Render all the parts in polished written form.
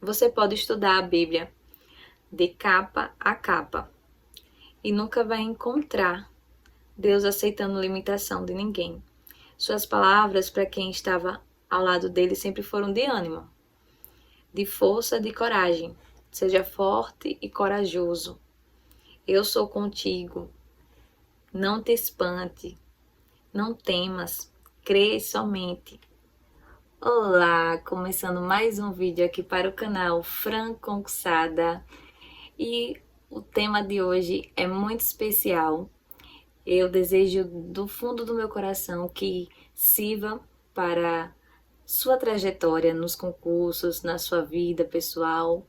Você pode estudar a Bíblia de capa a capa e nunca vai encontrar Deus aceitando limitação de ninguém. Suas palavras para quem estava ao lado dele sempre foram de ânimo, de força, de coragem. Seja forte e corajoso. Eu sou contigo. Não te espante. Não temas. Crê somente. Olá, começando mais um vídeo aqui para o canal Fran Conquistada. E o tema de hoje é muito especial. Eu desejo do fundo do meu coração que sirva para sua trajetória nos concursos, na sua vida pessoal,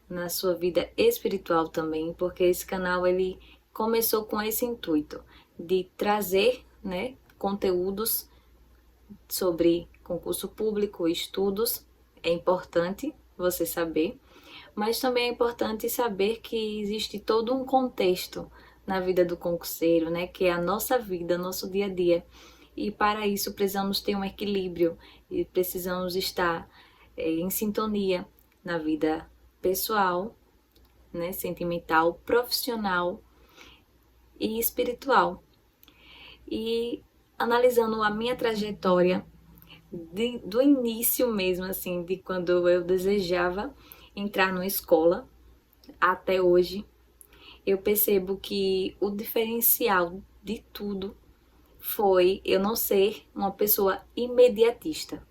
na sua vida espiritual também, porque esse canal ele começou com esse intuito de trazer, conteúdos sobre concurso público, estudos. É importante você saber, mas também é importante saber que existe todo um contexto na vida do concurseiro, que é a nossa vida, nosso dia a dia. E para isso precisamos ter um equilíbrio e precisamos estar em sintonia na vida pessoal, sentimental, profissional e espiritual. E analisando a minha trajetória do início mesmo, assim, de quando eu desejava entrar numa escola até hoje, eu percebo que o diferencial de tudo foi eu não ser uma pessoa imediatista.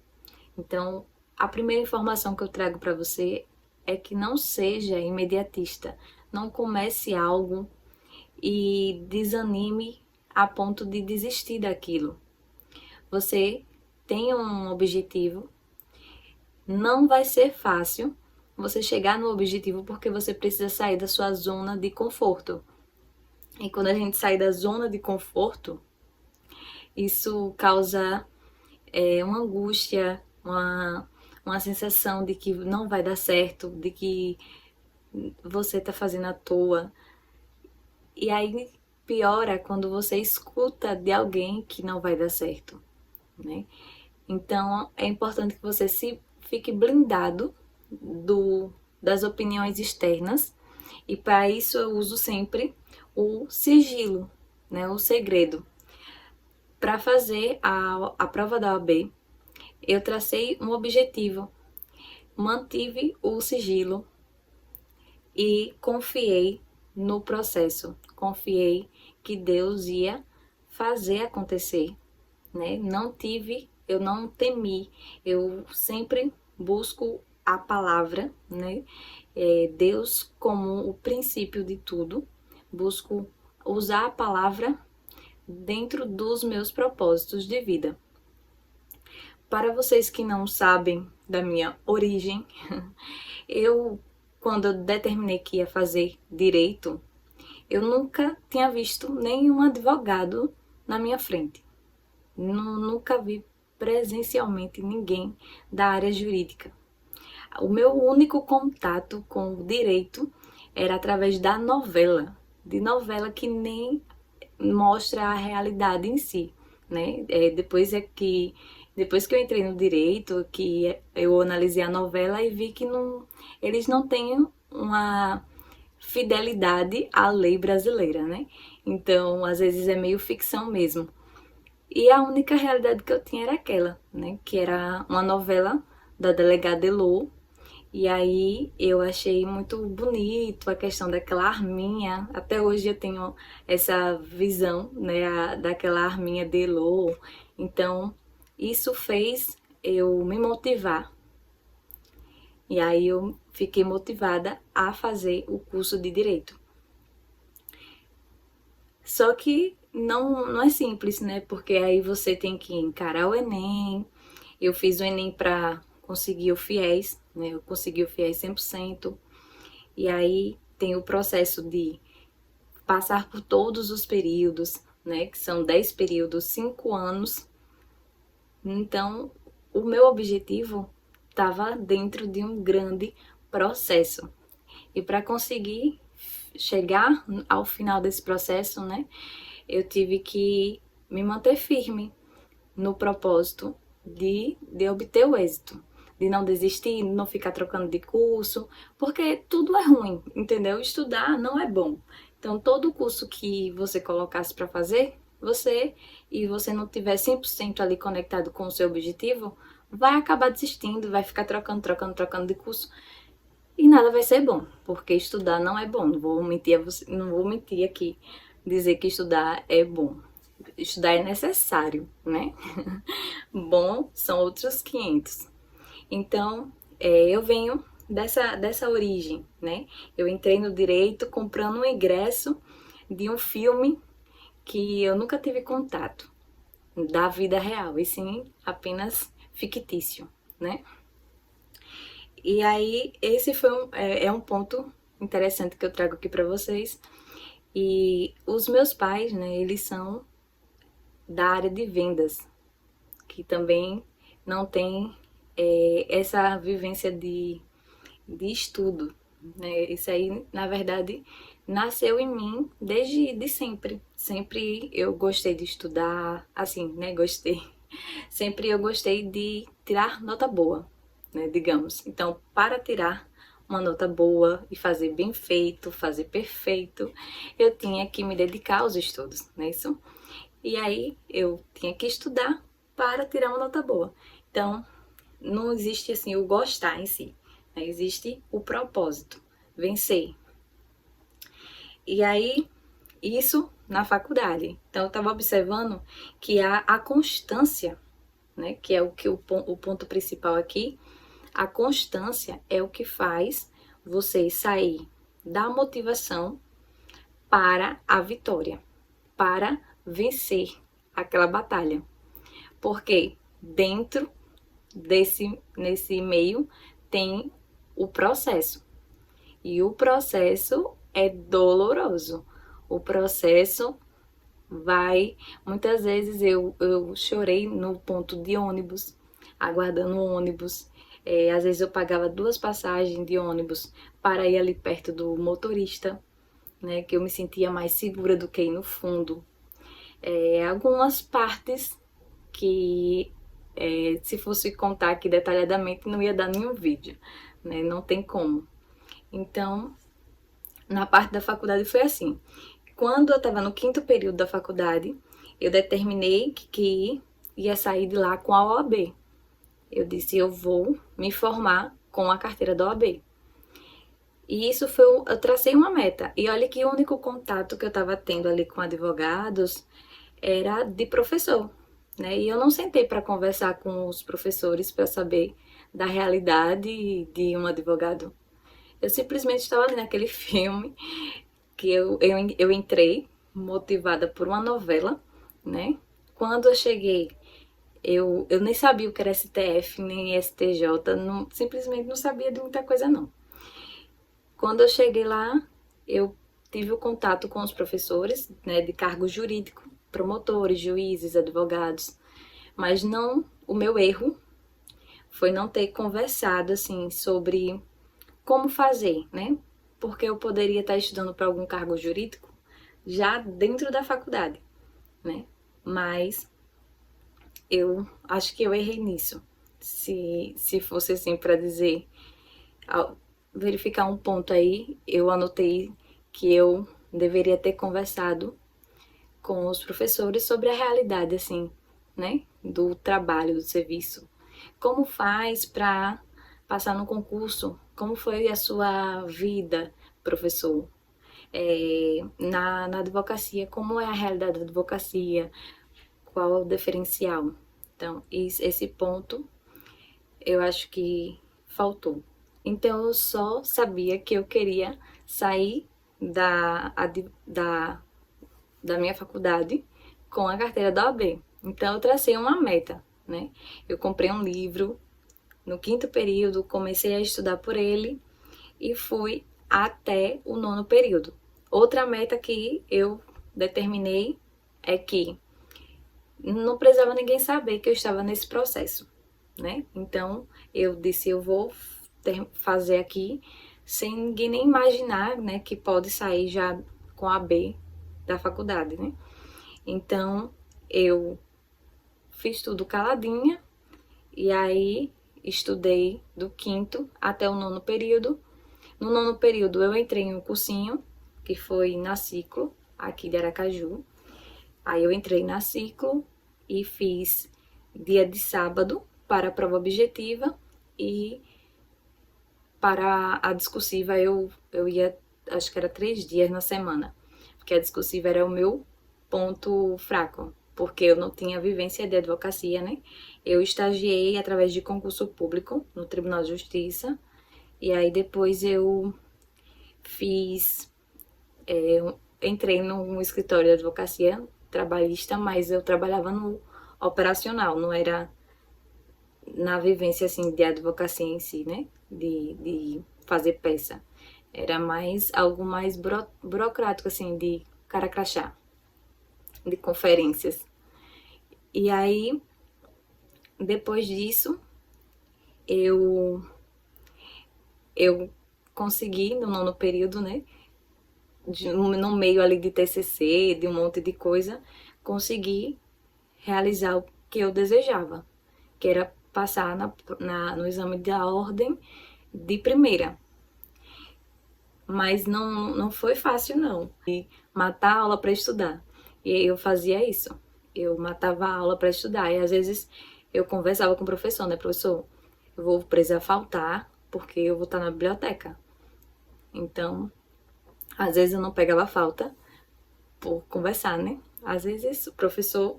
Então, a primeira informação que eu trago para você é que não seja imediatista. Não comece algo e desanime a ponto de desistir daquilo. Você tem um objetivo, não vai ser fácil você chegar no objetivo porque você precisa sair da sua zona de conforto. E quando a gente sai da zona de conforto, isso causa uma angústia, uma sensação de que não vai dar certo, de que você está fazendo à toa. E aí piora quando você escuta de alguém que não vai dar certo, né? Então é importante que você fique blindado das opiniões externas, e para isso eu uso sempre o sigilo, o segredo. Para fazer a prova da OAB, eu tracei um objetivo, mantive o sigilo e confiei no processo, confiei que Deus ia fazer acontecer, eu não temi, eu sempre busco a palavra, Deus como o princípio de tudo, busco usar a palavra dentro dos meus propósitos de vida. Para vocês que não sabem da minha origem, quando eu determinei que ia fazer direito, eu nunca tinha visto nenhum advogado na minha frente. Nunca vi presencialmente ninguém da área jurídica. O meu único contato com o direito era através da novela, de novela que nem mostra a realidade em si, Depois que eu entrei no direito, que eu analisei a novela e vi que eles não têm uma fidelidade à lei brasileira, Então, às vezes é meio ficção mesmo. E a única realidade que eu tinha era aquela, Que era uma novela da delegada Elô. E aí eu achei muito bonito a questão daquela arminha. Até hoje eu tenho essa visão, daquela arminha de Elô. Então, isso fez eu me motivar. E aí eu fiquei motivada a fazer o curso de Direito. Só que não é simples, Porque aí você tem que encarar o Enem. Eu fiz o Enem para conseguir o FIES, Eu consegui o FIES 100%. E aí tem o processo de passar por todos os períodos, Que são 10 períodos, 5 anos. Então, o meu objetivo estava dentro de um grande processo. E para conseguir chegar ao final desse processo, eu tive que me manter firme no propósito de obter o êxito. de não desistir, não ficar trocando de curso, porque tudo é ruim, entendeu? Estudar não é bom. Então, todo curso que você colocasse para fazer, você não tiver 100% ali conectado com o seu objetivo, vai acabar desistindo, vai ficar trocando de curso e nada vai ser bom, porque estudar não é bom. Não vou mentir, não vou mentir aqui, dizer que estudar é bom. Estudar é necessário, né? Bom são outros 500. Então, eu venho dessa origem, né? Eu entrei no direito comprando um ingresso de um filme que eu nunca tive contato da vida real, e sim apenas fictício, né? E aí, esse foi um ponto interessante que eu trago aqui para vocês. E os meus pais, né, eles são da área de vendas, que também não tem essa vivência de estudo, né? Isso aí, na verdade, nasceu em mim desde de sempre. Sempre eu gostei de estudar, assim, né? Gostei. Sempre eu gostei de tirar nota boa, né? Digamos. Então, para tirar uma nota boa e fazer bem feito, fazer perfeito, eu tinha que me dedicar aos estudos, não é isso? E aí eu tinha que estudar para tirar uma nota boa. Então, não existe assim o gostar em si, né? Existe o propósito, vencer. E aí, isso na faculdade. Então, eu estava observando que a constância, né, que é o ponto principal aqui, a constância é o que faz você sair da motivação para a vitória, para vencer aquela batalha. Porque dentro nesse meio tem o processo. E o processo é doloroso. O processo vai... Muitas vezes eu chorei no ponto de ônibus, aguardando o ônibus. Às vezes eu pagava 2 passagens de ônibus para ir ali perto do motorista, né, que eu me sentia mais segura do que ir no fundo. Algumas partes que se fosse contar aqui detalhadamente não ia dar nenhum vídeo, né? Não tem como. Então, na parte da faculdade foi assim. Quando eu estava no 5º período da faculdade, eu determinei que ia sair de lá com a OAB. Eu disse, eu vou me formar com a carteira da OAB. E isso foi, eu tracei uma meta. E olha que o único contato que eu estava tendo ali com advogados era de professor, né? E eu não sentei para conversar com os professores para saber da realidade de um advogado. Eu simplesmente estava ali naquele filme que eu entrei motivada por uma novela, né? Quando eu cheguei, eu nem sabia o que era STF, nem STJ, não, simplesmente não sabia de muita coisa, não. Quando eu cheguei lá, eu tive o contato com os professores, né, de cargo jurídico, promotores, juízes, advogados, mas não, o meu erro foi não ter conversado, assim, sobre como fazer, né? Porque eu poderia estar estudando para algum cargo jurídico já dentro da faculdade, né? Mas eu acho que eu errei nisso. Se fosse assim para dizer, verificar um ponto aí, eu anotei que eu deveria ter conversado com os professores sobre a realidade, assim, né? Do trabalho, do serviço. Como faz para passar no concurso? Como foi a sua vida, professor? Na advocacia, como é a realidade da advocacia? Qual é o diferencial? Então, esse ponto eu acho que faltou. Então, eu só sabia que eu queria sair da minha faculdade com a carteira da OAB. Então, eu tracei uma meta, né? Eu comprei um livro no 5º período, comecei a estudar por ele e fui até o 9º período. Outra meta que eu determinei é que não precisava ninguém saber que eu estava nesse processo, né? Então, eu disse, eu vou fazer aqui sem ninguém nem imaginar, né, que pode sair já com a B da faculdade, né? Então, eu fiz tudo caladinha e aí estudei do 5º até o 9º período. No 9º período eu entrei em um cursinho, que foi na Ciclo, aqui de Aracaju. Aí eu entrei na Ciclo e fiz dia de sábado para a prova objetiva e para a discursiva eu ia, acho que era 3 dias na semana, porque a discursiva era o meu ponto fraco, porque eu não tinha vivência de advocacia, né? Eu estagiei através de concurso público no Tribunal de Justiça, e aí depois eu entrei num escritório de advocacia trabalhista, mas eu trabalhava no operacional, não era na vivência, assim, de advocacia em si, né? De fazer peça. Era mais algo mais burocrático, assim, de cara crachá, de conferências. E aí, depois disso, eu consegui, no 9º período, né? No meio ali de TCC, de um monte de coisa, consegui realizar o que eu desejava, que era passar no exame da ordem de primeira. Mas não foi fácil, não. E matar a aula para estudar. E eu fazia isso. Eu matava a aula para estudar. E às vezes eu conversava com o professor, né? Professor, eu vou precisar faltar porque eu vou estar na biblioteca. Então, às vezes eu não pegava falta por conversar, né? Às vezes o professor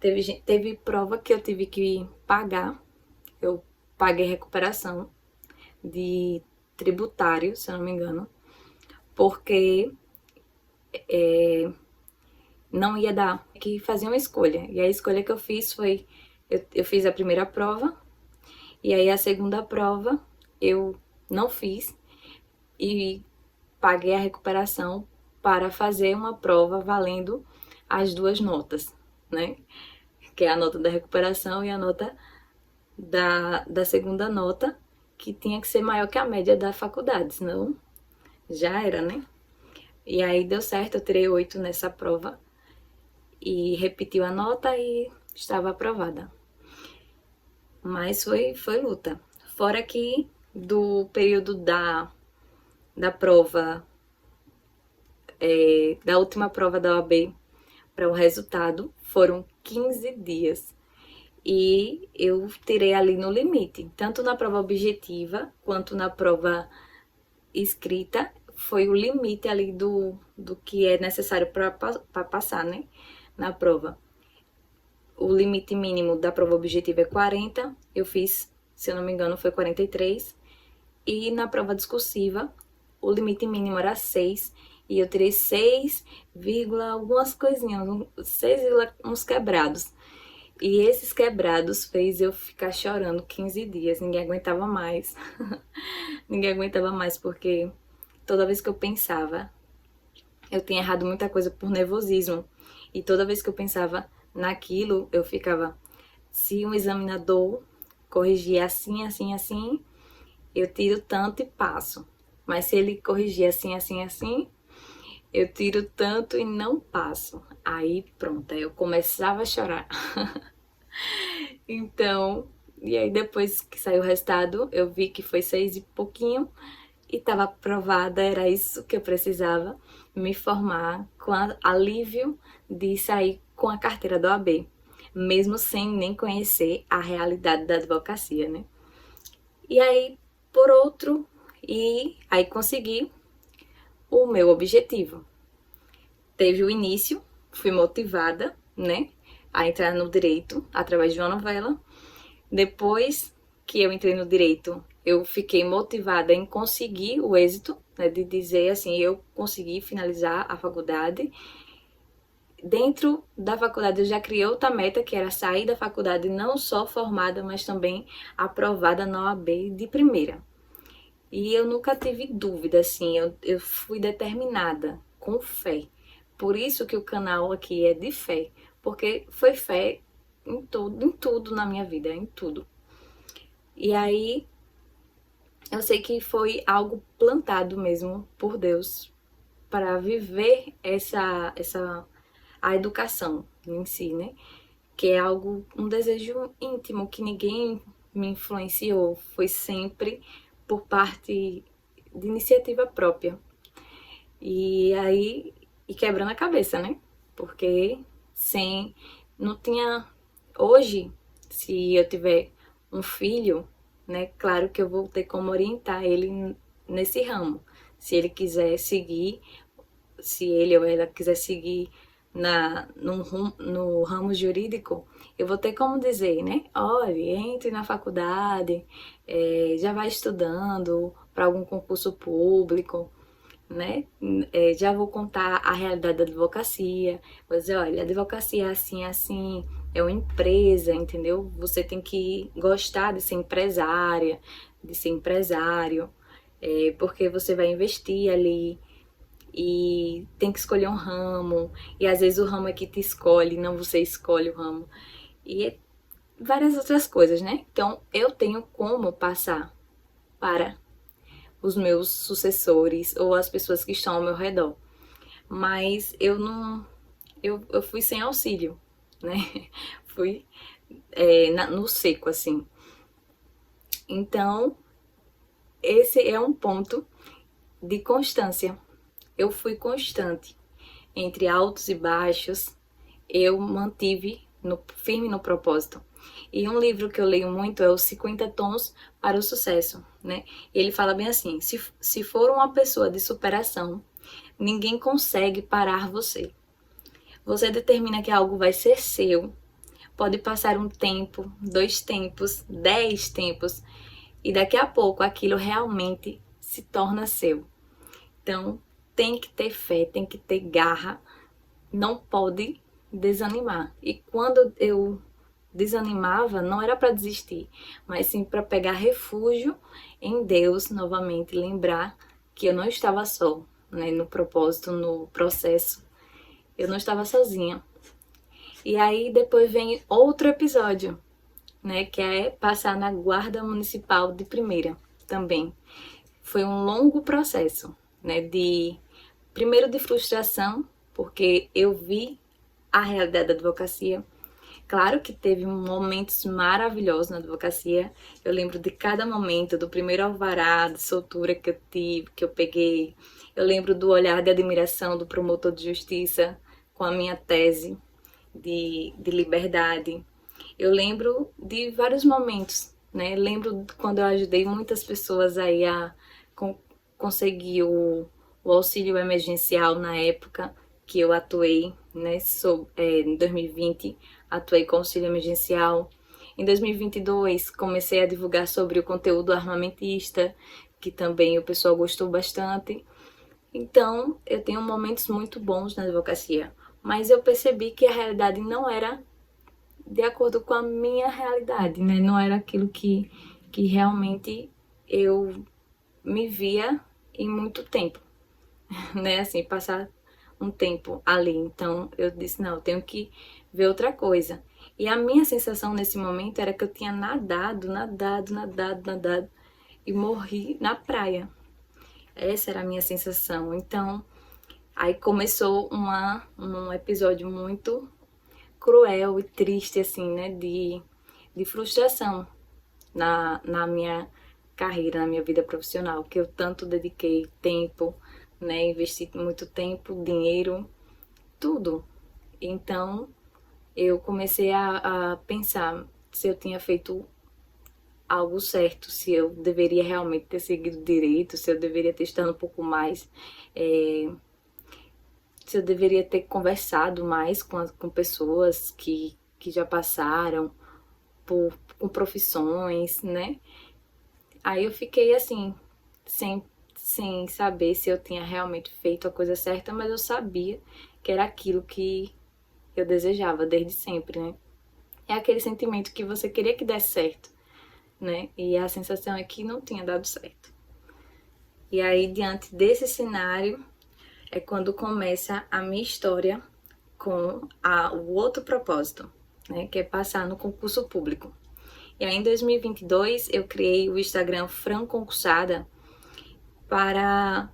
teve prova que eu tive que pagar. Eu paguei recuperação de tributário, se eu não me engano, porque não ia dar, que fazer uma escolha. E a escolha que eu fiz foi, eu fiz a primeira prova, e aí a segunda prova eu não fiz, e paguei a recuperação para fazer uma prova valendo as 2 notas, né? Que é a nota da recuperação e a nota da segunda nota, que tinha que ser maior que a média da faculdade, senão já era, né? E aí deu certo, eu tirei 8 nessa prova e repetiu a nota e estava aprovada. Mas foi luta. Fora que do período da prova, da última prova da OAB para o resultado, foram 15 dias. E eu tirei ali no limite, tanto na prova objetiva quanto na prova escrita, foi o limite ali do que é necessário para passar, né, na prova. O limite mínimo da prova objetiva é 40, eu fiz, se eu não me engano, foi 43. E na prova discursiva, o limite mínimo era 6, e eu tirei 6, algumas coisinhas, 6, uns quebrados. E esses quebrados fez eu ficar chorando 15 dias, ninguém aguentava mais. Ninguém aguentava mais, porque toda vez que eu pensava, eu tinha errado muita coisa por nervosismo. E toda vez que eu pensava naquilo, eu ficava, se um examinador corrigir assim, assim, assim, eu tiro tanto e passo. Mas se ele corrigir assim, assim, assim, eu tiro tanto e não passo. Aí pronto, aí eu começava a chorar. Então, e aí depois que saiu o resultado, eu vi que foi 6 e pouquinho e estava aprovada, era isso que eu precisava, me formar com alívio de sair com a carteira da OAB, mesmo sem nem conhecer a realidade da advocacia, né? E aí, por outro, e aí consegui o meu objetivo. Teve o início, fui motivada, né, a entrar no direito através de uma novela. Depois que eu entrei no direito, eu fiquei motivada em conseguir o êxito, né, de dizer assim, eu consegui finalizar a faculdade. Dentro da faculdade eu já criei outra meta, que era sair da faculdade não só formada, mas também aprovada na OAB de primeira. E eu nunca tive dúvida, assim, eu fui determinada, com fé. Por isso que o canal aqui é de fé, porque foi fé em tudo na minha vida, em tudo. E aí, eu sei que foi algo plantado mesmo por Deus para viver a educação em si, né? Que é algo, um desejo íntimo que ninguém me influenciou foi sempre por parte de iniciativa própria. E aí, quebrando a cabeça, né? Porque não tinha, hoje, se eu tiver um filho, né, claro que eu vou ter como orientar ele nesse ramo. Se ele quiser seguir, se ele ou ela quiser seguir no ramo jurídico, eu vou ter como dizer, né? Olha, entre na faculdade, já vai estudando para algum concurso público, né? Já vou contar a realidade da advocacia. Vou dizer, olha, a advocacia é assim, assim, é uma empresa, entendeu? Você tem que gostar de ser empresária, de ser empresário, porque você vai investir ali e tem que escolher um ramo, e às vezes o ramo é que te escolhe, não você escolhe o ramo, e várias outras coisas, né? Então eu tenho como passar para os meus sucessores ou as pessoas que estão ao meu redor, mas eu não, eu fui sem auxílio, né? Fui no seco, assim. Então esse é um ponto de constância. Eu fui constante. Entre altos e baixos, eu mantive firme no propósito. E um livro que eu leio muito é Os 50 Tons para o Sucesso, né? E ele fala bem assim, se for uma pessoa de superação, ninguém consegue parar você. Você determina que algo vai ser seu. Pode passar um tempo, 2 tempos, 10 tempos, e daqui a pouco aquilo realmente se torna seu. Então, tem que ter fé, tem que ter garra, não pode desanimar. E quando eu desanimava, não era para desistir, mas sim para pegar refúgio em Deus novamente, lembrar que eu não estava só, né, no propósito, no processo. Eu não estava sozinha. E aí depois vem outro episódio, né, que é passar na guarda municipal de primeira também. Foi um longo processo, né, primeiro de frustração, porque eu vi a realidade da advocacia. Claro que teve momentos maravilhosos na advocacia. Eu lembro de cada momento, do primeiro alvará de soltura que eu tive, que eu peguei. Eu lembro do olhar de admiração do promotor de justiça com a minha tese de liberdade. Eu lembro de vários momentos, né? Lembro quando eu ajudei muitas pessoas aí a conseguir o auxílio emergencial na época que eu atuei, né? Em 2020, atuei com auxílio emergencial. Em 2022, comecei a divulgar sobre o conteúdo armamentista, que também o pessoal gostou bastante. Então, eu tenho momentos muito bons na advocacia, mas eu percebi que a realidade não era de acordo com a minha realidade, né? Não era aquilo que realmente eu me via em muito tempo, né? Assim, passar um tempo ali. Então, eu disse, não, eu tenho que ver outra coisa. E a minha sensação nesse momento era que eu tinha nadado e morri na praia. Essa era a minha sensação. Então, aí começou um episódio muito cruel e triste, assim, né? De frustração na minha carreira, na minha vida profissional, que eu tanto dediquei tempo, né? Investi muito tempo, dinheiro, tudo. Então, eu comecei a pensar se eu tinha feito algo certo, se eu deveria realmente ter seguido direito, se eu deveria ter estudado um pouco mais, se eu deveria ter conversado mais com pessoas que já passaram com profissões, né? Aí eu fiquei assim, sem saber se eu tinha realmente feito a coisa certa, mas eu sabia que era aquilo que eu desejava desde sempre, né? É aquele sentimento que você queria que desse certo, né? E a sensação é que não tinha dado certo. E aí, diante desse cenário, é quando começa a minha história com o outro propósito, né? Que é passar no concurso público. E aí, em 2022, eu criei o Instagram Fran Concursada para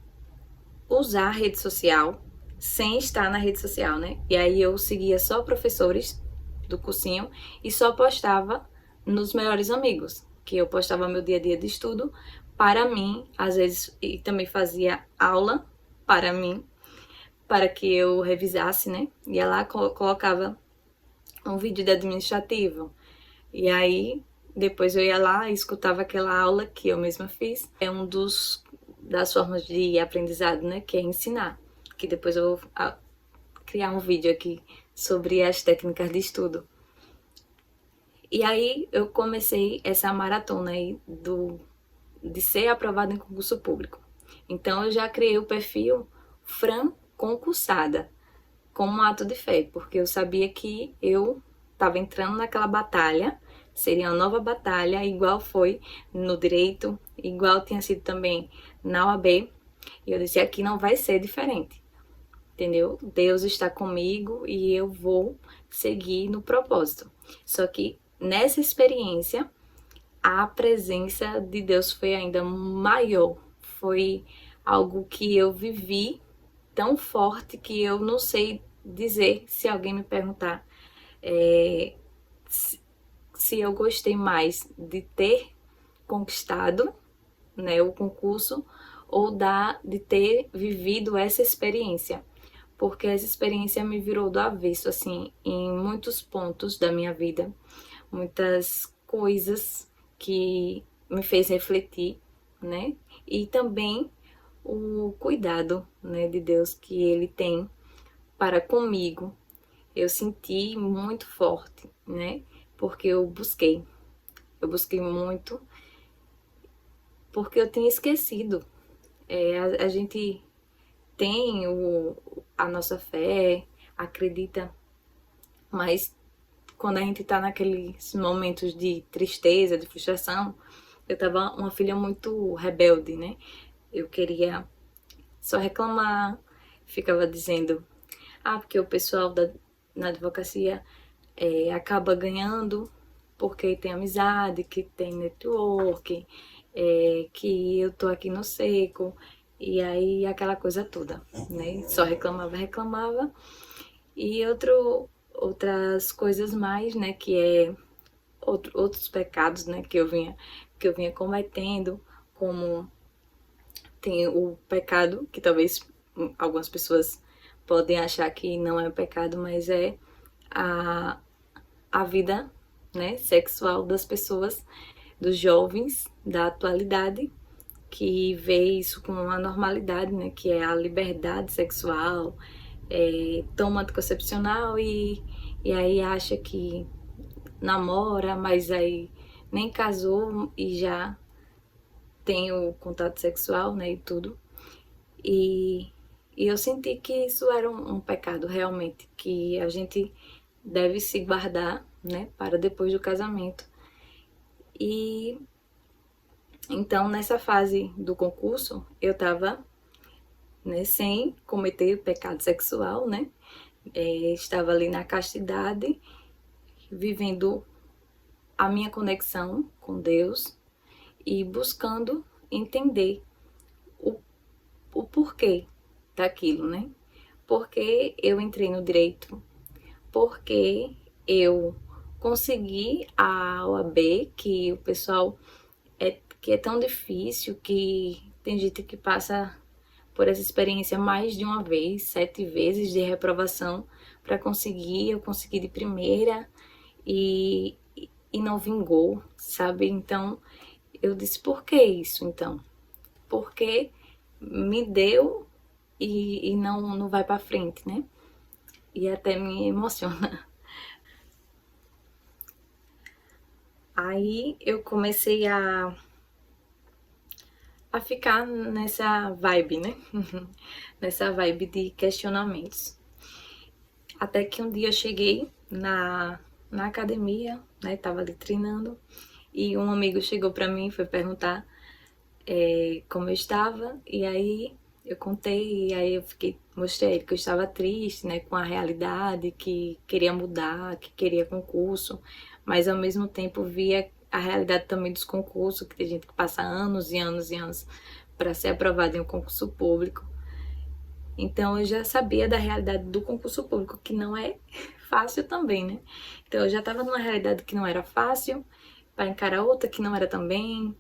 usar a rede social sem estar na rede social, né? E aí eu seguia só professores do cursinho e só postava nos melhores amigos, que eu postava meu dia a dia de estudo para mim, às vezes, e também fazia aula para mim, para que eu revisasse, né? Ia lá, colocava um vídeo de administrativo. E aí, depois eu ia lá e escutava aquela aula que eu mesma fiz. É um das formas de aprendizado, né? Que é ensinar. Que depois eu vou criar um vídeo aqui sobre as técnicas de estudo. E aí eu comecei essa maratona aí de ser aprovada em concurso público. Então eu já criei o perfil Fran Concursada, como um ato de fé, porque eu sabia que eu estava entrando naquela batalha, seria uma nova batalha, igual foi no direito, igual tinha sido também na OAB, e eu disse, aqui não vai ser diferente, entendeu? Deus está comigo e eu vou seguir no propósito. Só que nessa experiência, a presença de Deus foi ainda maior, foi algo que eu vivi tão forte que eu não sei dizer, se alguém me perguntar se eu gostei mais de ter conquistado, né, o concurso ou de ter vivido essa experiência, porque essa experiência me virou do avesso, assim, em muitos pontos da minha vida, muitas coisas que me fez refletir, né, e também o cuidado, né, de Deus que Ele tem para comigo. Eu senti muito forte, né, porque eu busquei muito, porque eu tinha esquecido. A gente tem a nossa fé, acredita, mas quando a gente tá naqueles momentos de tristeza, de frustração, eu tava uma filha muito rebelde, né? Eu queria só reclamar, ficava dizendo, porque o pessoal na advocacia acaba ganhando porque tem amizade, que tem network, que eu tô aqui no seco, e aí aquela coisa toda, né? Só reclamava. E outras coisas mais, né? Que é outros pecados, né? Que eu vinha cometendo, como tem o pecado, que talvez algumas pessoas podem achar que não é um pecado, mas é a vida, né, sexual das pessoas, dos jovens da atualidade, que vê isso como uma normalidade, né, que é a liberdade sexual, toma anticoncepcional e aí acha que namora, mas aí nem casou e já tem o contato sexual, né, e tudo. E eu senti que isso era um pecado realmente, que a gente deve se guardar, né, para depois do casamento. E então nessa fase do concurso eu tava, né, sem cometer pecado sexual, né, estava ali na castidade, vivendo a minha conexão com Deus e buscando entender o porquê daquilo, né? Porque eu entrei no direito, porque eu consegui a OAB, que o pessoal que é tão difícil, que tem gente que passa por essa experiência mais de uma vez, 7 vezes de reprovação para conseguir, eu consegui de primeira e não vingou, sabe? Então eu disse, por que isso então? Porque me deu e não vai para frente, né? E até me emociona. Aí eu comecei a ficar nessa vibe, né? Nessa vibe de questionamentos. Até que um dia eu cheguei na academia, né? Tava ali treinando, e um amigo chegou pra mim e foi perguntar como eu estava, e aí eu contei, e aí eu mostrei a ele que eu estava triste, né, com a realidade, que queria mudar, que queria concurso, mas ao mesmo tempo via a realidade também dos concursos, que tem gente que passa anos e anos e anos para ser aprovado em um concurso público. Então eu já sabia da realidade do concurso público, que não é fácil também, né? Então eu já estava numa realidade que não era fácil, para encarar outra que não era também,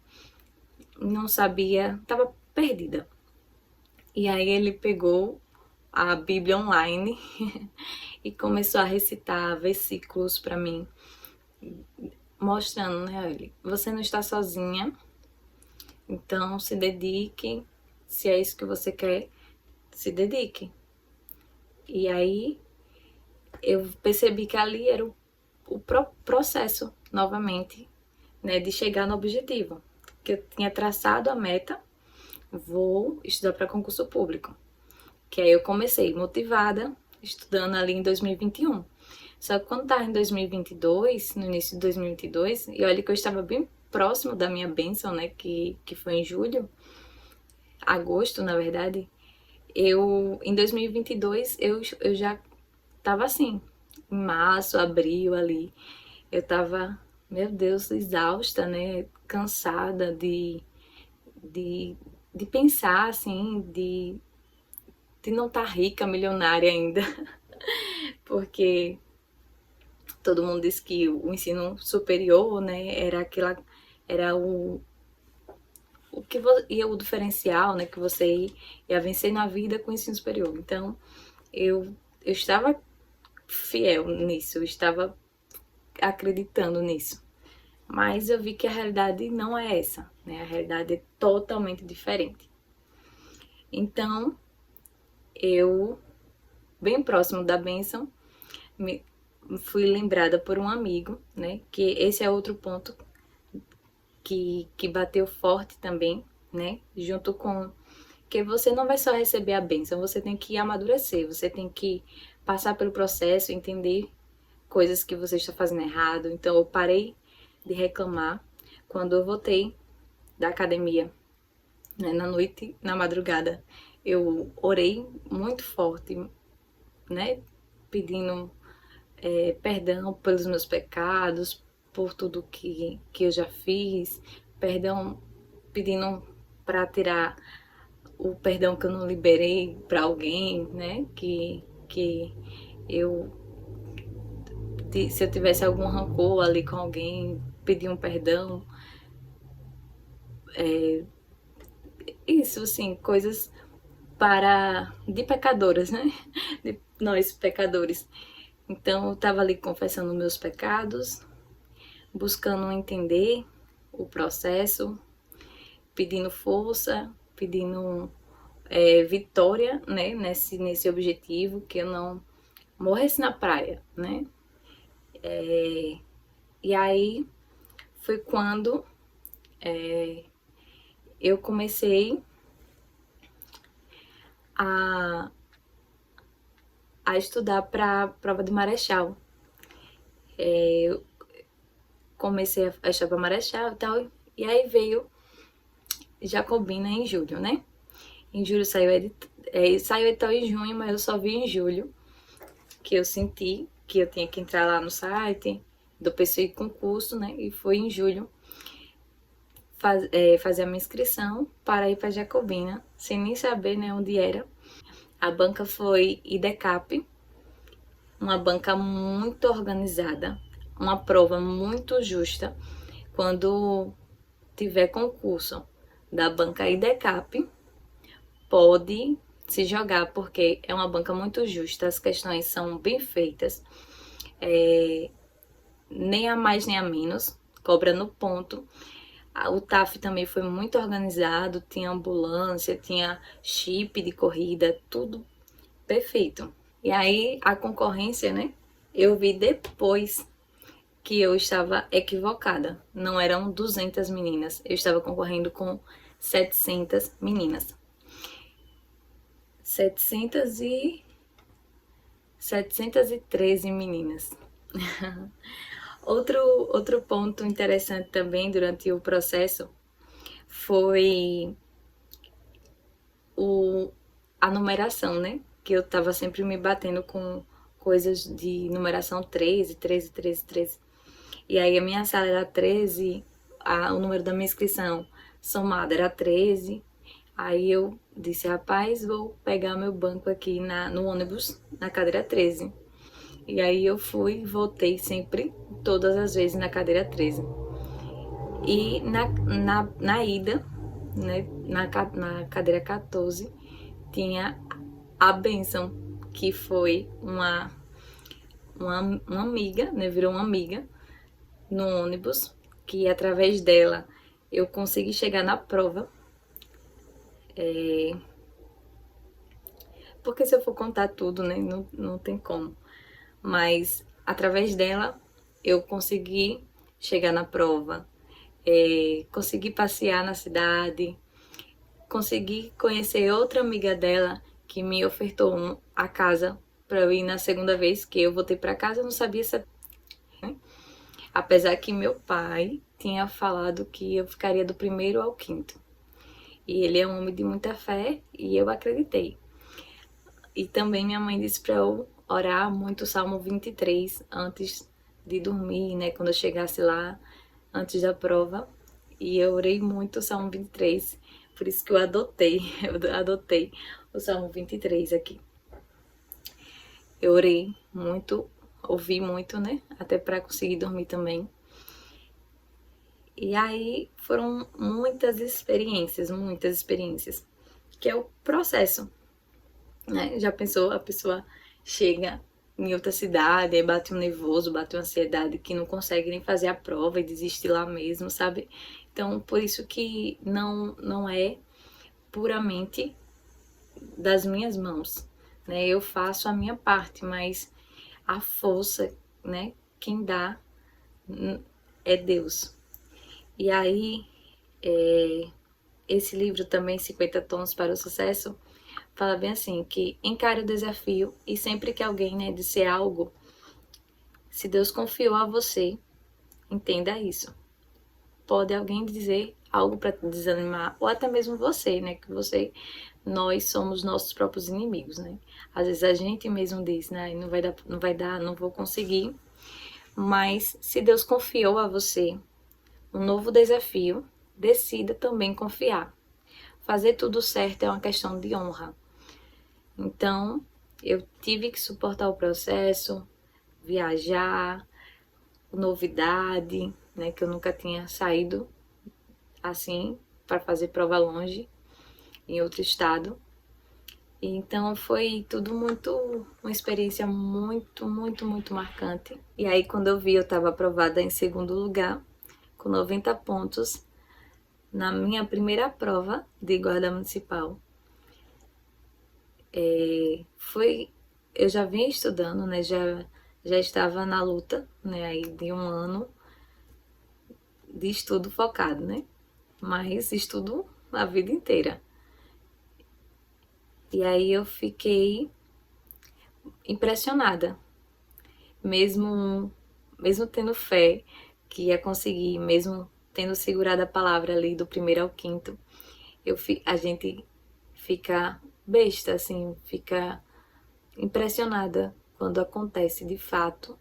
não sabia, estava perdida. E aí ele pegou a Bíblia online e começou a recitar versículos para mim, mostrando, né, ele, você não está sozinha, então se dedique, se é isso que você quer, se dedique. E aí eu percebi que ali era o processo, novamente, né, de chegar no objetivo. Que eu tinha traçado a meta, vou estudar para concurso público. Que aí eu comecei motivada, estudando ali em 2021. Só que quando estava em 2022, no início de 2022, e olha que eu estava bem próximo da minha bênção, né, que foi em julho, agosto, na verdade, em 2022, eu já tava assim, em março, abril ali, eu tava, meu Deus, exausta, né, cansada de, de pensar, assim, de não estar rica, milionária ainda, porque todo mundo diz que o ensino superior, né, era o que ia o diferencial, né, que você ia vencer na vida com o ensino superior. Então, eu estava fiel nisso, eu estava acreditando nisso. Mas eu vi que a realidade não é essa, né? A realidade é totalmente diferente. Então, eu, bem próximo da bênção, fui lembrada por um amigo, né? Que esse é outro ponto que bateu forte também, né? Junto com que você não vai só receber a bênção, você tem que amadurecer, você tem que passar pelo processo, entender coisas que você está fazendo errado. Então eu parei de reclamar quando eu voltei da academia, né, na noite, na madrugada. Eu orei muito forte, né, pedindo perdão pelos meus pecados, por tudo que eu já fiz, perdão, pedindo para tirar o perdão que eu não liberei para alguém, né, que eu, se eu tivesse algum rancor ali com alguém, pedir um perdão, isso, assim, coisas de pecadoras, né, de nós pecadores. Então eu tava ali confessando meus pecados, buscando entender o processo, pedindo força, pedindo vitória, né, nesse objetivo, que eu não morresse na praia, né. E aí foi quando eu comecei a, a estudar para a prova de Marechal. Eu comecei a estudar para Marechal e tal, e aí veio Jacobina em julho, né? Em julho saiu edital em junho, mas eu só vi em julho, que eu senti que eu tinha que entrar lá no site do PCI Concurso, né? E foi em julho fazer a minha inscrição para ir para Jacobina, sem nem saber, né, onde era. A banca foi IDECAP, uma banca muito organizada, uma prova muito justa. Quando tiver concurso da banca IDECAP, pode se jogar, porque é uma banca muito justa, as questões são bem feitas, nem a mais nem a menos, cobra no ponto. O TAF também foi muito organizado, tinha ambulância, tinha chip de corrida, tudo perfeito. E aí a concorrência, né? Eu vi depois que eu estava equivocada. Não eram 200 meninas, eu estava concorrendo com 700 meninas. 713 meninas. Outro ponto interessante também durante o processo foi a numeração, né? Que eu tava sempre me batendo com coisas de numeração 13, 13, 13, 13. E aí a minha sala era 13, o número da minha inscrição somada era 13. Aí eu disse, rapaz, vou pegar meu banco aqui no ônibus, na cadeira 13. E aí eu fui e voltei sempre, todas as vezes, na cadeira 13. E na ida, né, na cadeira 14, tinha a bênção, que foi uma amiga, né, virou uma amiga no ônibus, que através dela eu consegui chegar na prova. Porque se eu for contar tudo, né, não tem como. Mas através dela eu consegui chegar na prova, consegui passear na cidade, consegui conhecer outra amiga dela que me ofertou a casa para eu ir na segunda vez que eu voltei para casa. Eu não sabia se, né? Apesar que meu pai tinha falado que eu ficaria do primeiro ao quinto. E ele é um homem de muita fé e eu acreditei. E também minha mãe disse para eu orar muito o Salmo 23 antes de dormir, né? Quando eu chegasse lá, antes da prova. E eu orei muito o Salmo 23. Por isso que eu adotei o Salmo 23 aqui. Eu orei muito, ouvi muito, né? Até para conseguir dormir também. E aí foram muitas experiências, que é o processo, né? Já pensou, a pessoa chega em outra cidade, aí bate um nervoso, bate uma ansiedade, que não consegue nem fazer a prova e desiste lá mesmo, sabe? Então, por isso que não é puramente das minhas mãos, né? Eu faço a minha parte, mas a força, né? Quem dá é Deus. E aí, esse livro também, 50 Tons para o Sucesso, fala bem assim, que encare o desafio e sempre que alguém, né, disser algo, se Deus confiou a você, entenda isso. Pode alguém dizer algo para te desanimar, ou até mesmo você, né, que nós somos nossos próprios inimigos, né? Às vezes a gente mesmo diz, né, não vai dar, não vou conseguir. Mas se Deus confiou a você um novo desafio, decida também confiar. Fazer tudo certo é uma questão de honra. Então, eu tive que suportar o processo, viajar, novidade, né, que eu nunca tinha saído assim para fazer prova longe, em outro estado. Então foi tudo uma experiência muito marcante. E aí quando eu vi, eu estava aprovada em segundo lugar, com 90 pontos, na minha primeira prova de guarda municipal. Eu já vinha estudando, né? Já estava na luta, né? Aí de um ano de estudo focado, né? Mas estudo a vida inteira. E aí eu fiquei impressionada, mesmo tendo fé que ia conseguir, mesmo tendo segurado a palavra ali do primeiro ao quinto, a gente fica besta, assim, fica impressionada quando acontece de fato.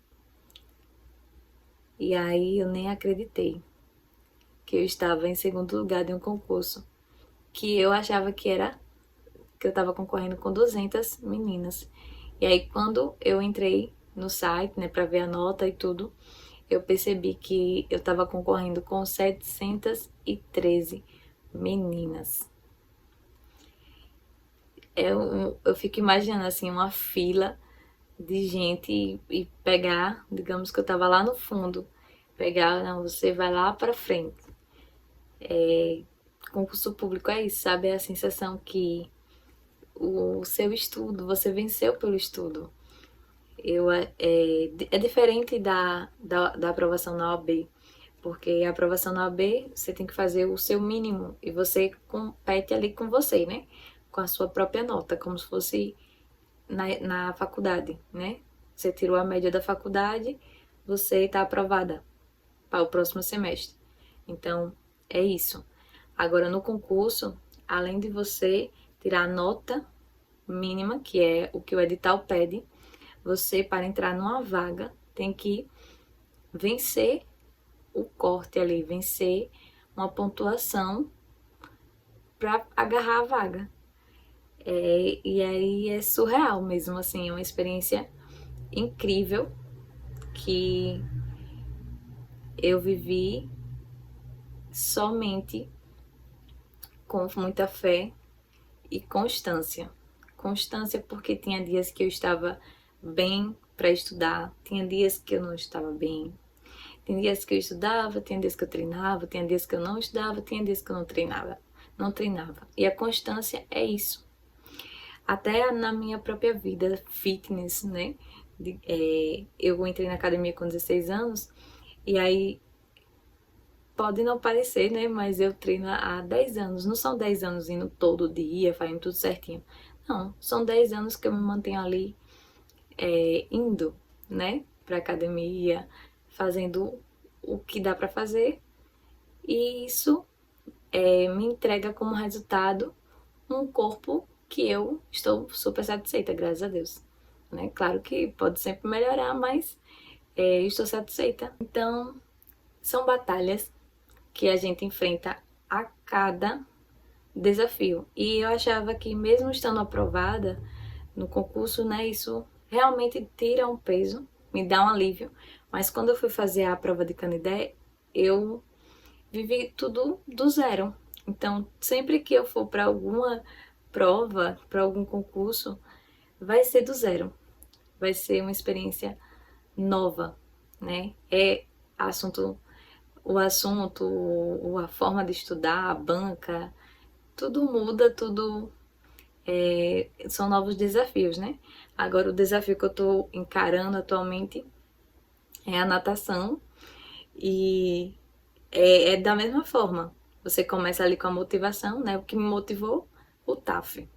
E aí eu nem acreditei que eu estava em segundo lugar de um concurso que eu achava que eu estava concorrendo com 200 meninas. E aí quando eu entrei no site, né, para ver a nota e tudo, eu percebi que eu estava concorrendo com 713 meninas. Eu fico imaginando assim uma fila de gente e pegar, digamos que eu estava lá no fundo, pegar, não, você vai lá para frente. Concurso público é isso, sabe? É a sensação que o seu estudo, você venceu pelo estudo. É diferente da aprovação na OAB, porque a aprovação na OAB você tem que fazer o seu mínimo e você compete ali com você, né? Com a sua própria nota, como se fosse na faculdade, né? Você tirou a média da faculdade, você está aprovada para o próximo semestre. Então, é isso. Agora, no concurso, além de você tirar a nota mínima, que é o que o edital pede, você, para entrar numa vaga, tem que vencer o corte ali, vencer uma pontuação para agarrar a vaga. E aí é surreal mesmo, assim, é uma experiência incrível que eu vivi somente com muita fé e constância. Constância porque tinha dias que eu estava bem para estudar, tinha dias que eu não estava bem. Tinha dias que eu estudava, tinha dias que eu treinava, tinha dias que eu não estudava, tinha dias que eu não treinava. Não treinava. E a constância é isso. Até na minha própria vida, fitness, né? Eu entrei na academia com 16 anos e aí pode não parecer, né? Mas eu treino há 10 anos. Não são 10 anos indo todo dia, fazendo tudo certinho. Não, são 10 anos que eu me mantenho ali indo, né? Pra academia, fazendo o que dá pra fazer. E isso me entrega como resultado um corpo que eu estou super satisfeita, graças a Deus. Né? Claro que pode sempre melhorar, mas estou satisfeita. Então, são batalhas que a gente enfrenta a cada desafio. E eu achava que mesmo estando aprovada no concurso, né, isso realmente tira um peso, me dá um alívio. Mas quando eu fui fazer a prova de Canidé, eu vivi tudo do zero. Então, sempre que eu for para alguma prova, para algum concurso, vai ser do zero. Vai ser uma experiência nova, né? A forma de estudar, a banca, tudo muda, tudo são novos desafios, né? Agora o desafio que eu tô encarando atualmente é a natação e é da mesma forma. Você começa ali com a motivação, né? O que me motivou, o TAF.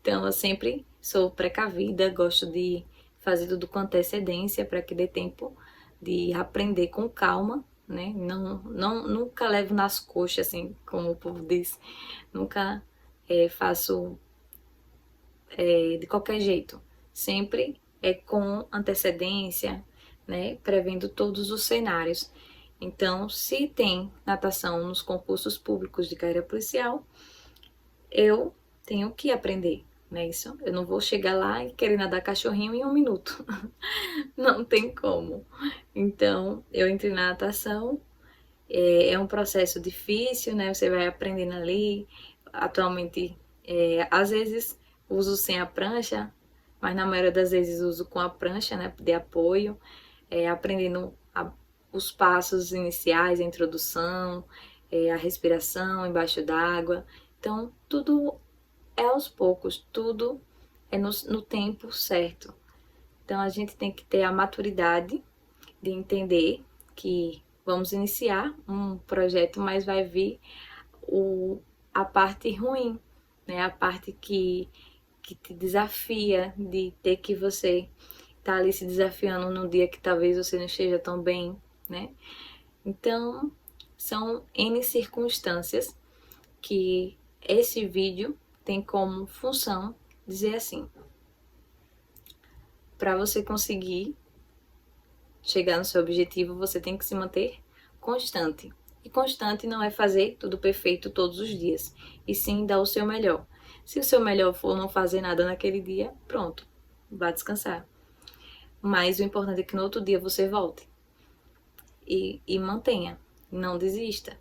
Então eu sempre sou precavida, gosto de fazer tudo com antecedência para que dê tempo de aprender com calma, né? Nunca levo nas coxas, assim, como o povo diz. Nunca faço de qualquer jeito. Sempre é com antecedência, né? Prevendo todos os cenários. Então, se tem natação nos concursos públicos de carreira policial, eu tenho que aprender, né? Isso. Eu não vou chegar lá e querer nadar cachorrinho em 1 minuto. Não tem como. Então, eu entrei na natação. É um processo difícil, né? Você vai aprendendo ali. Atualmente, às vezes uso sem a prancha, mas na maioria das vezes uso com a prancha, né? De apoio, aprendendo os passos iniciais, a introdução, a respiração embaixo d'água. Então, tudo é aos poucos, tudo é no tempo certo. Então, a gente tem que ter a maturidade de entender que vamos iniciar um projeto, mas vai vir a parte ruim, né? A parte que te desafia, de ter que você tá ali se desafiando num dia que talvez você não esteja tão bem, né? Então, são N circunstâncias que esse vídeo tem como função dizer assim: para você conseguir chegar no seu objetivo, você tem que se manter constante. E constante não é fazer tudo perfeito todos os dias, e sim dar o seu melhor. Se o seu melhor for não fazer nada naquele dia, pronto, vá descansar. Mas o importante é que no outro dia você volte e mantenha, não desista,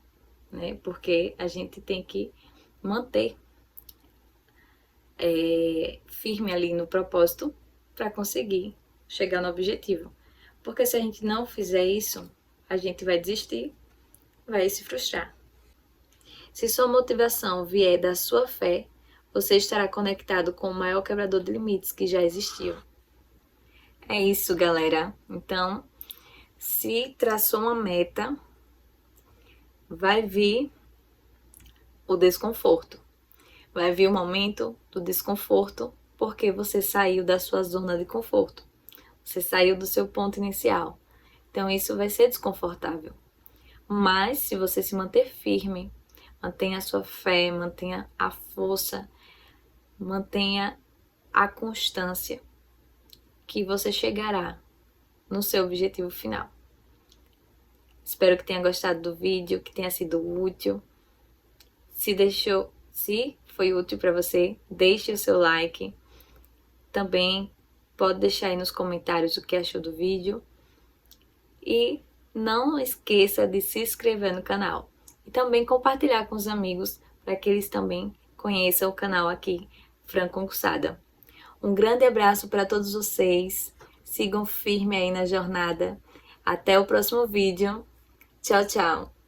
né? Porque a gente tem que manter firme ali no propósito para conseguir chegar no objetivo. Porque se a gente não fizer isso, a gente vai desistir, vai se frustrar. Se sua motivação vier da sua fé, você estará conectado com o maior quebrador de limites que já existiu. É isso, galera. Então, se traçou uma meta, vai vir o desconforto. Vai vir o momento do desconforto porque você saiu da sua zona de conforto. Você saiu do seu ponto inicial. Então, isso vai ser desconfortável. Mas, se você se manter firme, mantenha a sua fé, mantenha a força, mantenha a constância, que você chegará no seu objetivo final. Espero que tenha gostado do vídeo, que tenha sido útil. Se foi útil para você, deixe o seu like. Também pode deixar aí nos comentários o que achou do vídeo. E não esqueça de se inscrever no canal. e também compartilhar com os amigos para que eles também conheçam o canal aqui, Fran Concursada. Um grande abraço para todos vocês, sigam firme aí na jornada. Até o próximo vídeo. Tchau, tchau!